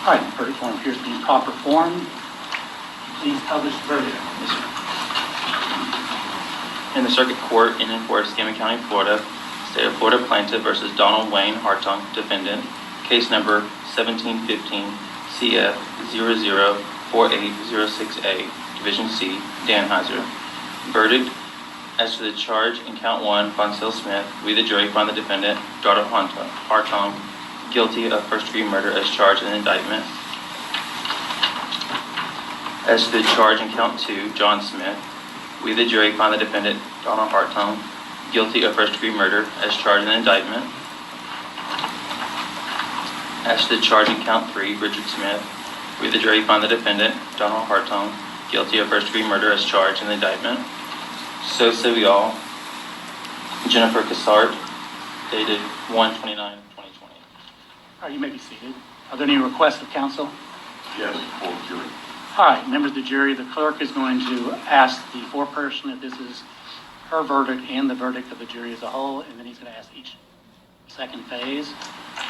All right, the verdict form appears to be in proper form. Please publish the verdict. Yes, sir. In the Circuit Court in and for Escambia County, Florida, State of Florida Plaintiff versus Donald Wayne Hartung, Defendant, case number 1715 CF 004806A, Division C, Danheiser. Verdict: as to the charge in count 1, Voncile Smith, we the jury find the defendant, Donald Hartung, guilty of first-degree murder as charged in the indictment. As to the charge in count 2, John Smith, we the jury find the defendant, Donald Hartung, guilty of first-degree murder as charged in the indictment. As to the charge in count 3, Richard Smith, we the jury find the defendant, Donald Hartung, guilty of first-degree murder as charged in the indictment. So say we all. Jennifer Cassart, dated 1/29/2020. All right, you may be seated. Are there any requests of counsel? Yes, full jury. All right, members of the jury, the clerk is going to ask the foreperson if this is her verdict and the verdict of the jury as a whole, and then he's going to ask each second phase.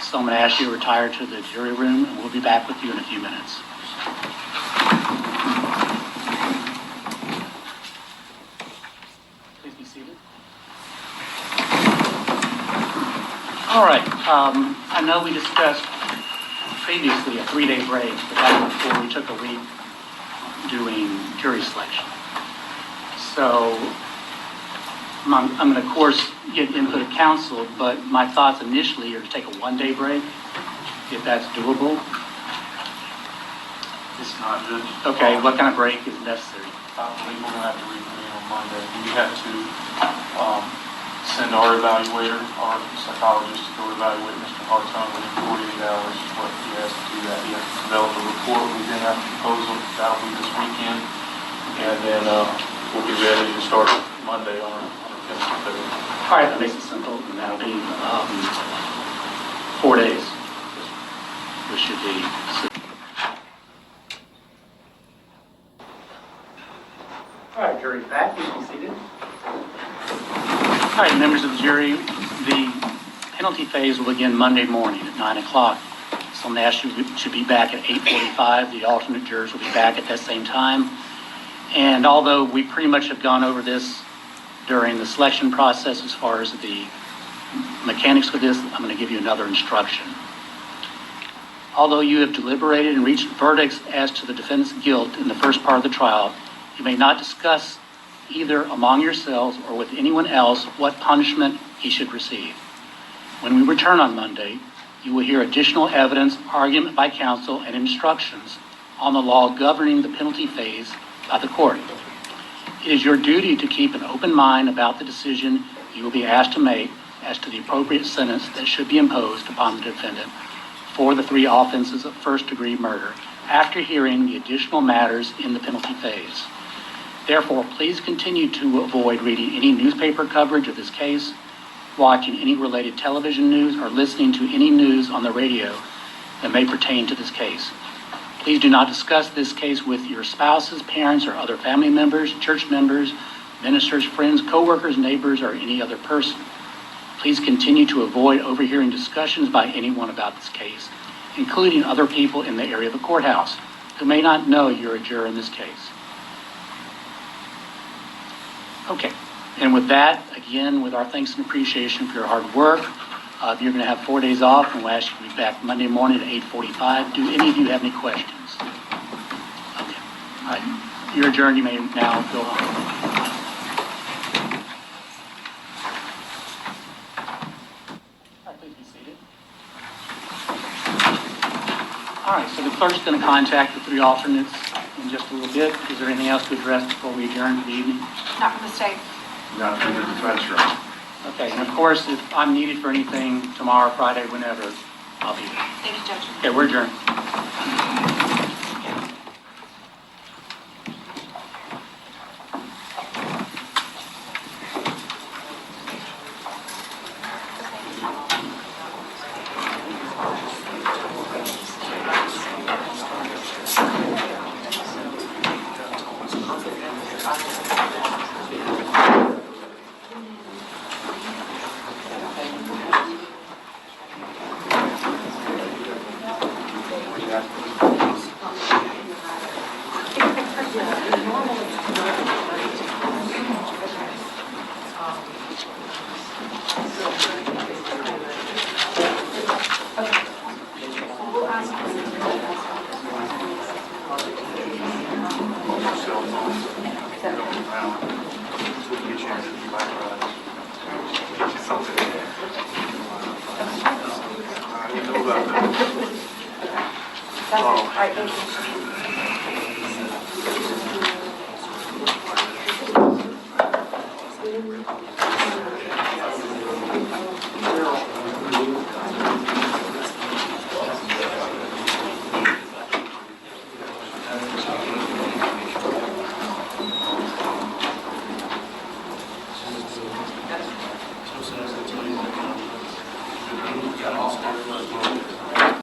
So I'm going to ask you to retire to the jury room, and we'll be back with you in a few minutes. Please be seated. All right, I know we discussed previously a 3-day break, but that was before we took a week doing jury selection. So I'm going to, of course, get input of counsel, but my thoughts initially are to take a 1-day break, if that's doable. It's not good. Okay, what kind of break is necessary? I believe we're going to have to reconvene on Monday. We have to send our evaluator, our psychologist, to go evaluate Mr. Hartung within 48 hours. What he has to do that. He has to develop a report. We then have to propose them. That'll be this weekend. And then we'll be ready to start Monday on our chemical therapy. All right, that makes it simple, and that'll be 4 days, which should be... All right, jury's back. Please be seated. All right, members of the jury, the penalty phase will begin Monday morning at 9 o'clock. So I'm going to ask you to be back at 8:45. The alternate jurors will be back at that same time. And although we pretty much have gone over this during the selection process as far as the mechanics of this, I'm going to give you another instruction. Although you have deliberated and reached verdicts as to the defendant's guilt in the first part of the trial, you may not discuss either among yourselves or with anyone else what punishment he should receive. When we return on Monday, you will hear additional evidence, argument by counsel, and instructions on the law governing the penalty phase by the court. It is your duty to keep an open mind about the decision you will be asked to make as to the appropriate sentence that should be imposed upon the defendant for the 3 offenses of first-degree murder after hearing the additional matters in the penalty phase. Therefore, please continue to avoid reading any newspaper coverage of this case, watching any related television news, or listening to any news on the radio that may pertain to this case. Please do not discuss this case with your spouses, parents, or other family members, church members, ministers, friends, coworkers, neighbors, or any other person. Please continue to avoid overhearing discussions by anyone about this case, including other people in the area of the courthouse who may not know you're a juror in this case. Okay, and with that, again, with our thanks and appreciation for your hard work, you're going to have 4 days off, and we'll ask you to be back Monday morning at 8:45. Do any of you have any questions? Okay, all right, you're adjourned. You may now go home. All right, please be seated. All right, so the clerk's going to contact the 3 alternates in just a little bit. Is there anything else to address before we adjourn for the evening? Not from the state. Not from the defense room. Okay, and of course, if I'm needed for anything tomorrow, Friday, whenever, I'll be there. Thank you, Judge. Okay, we're adjourned. Yeah. I think it's So since it's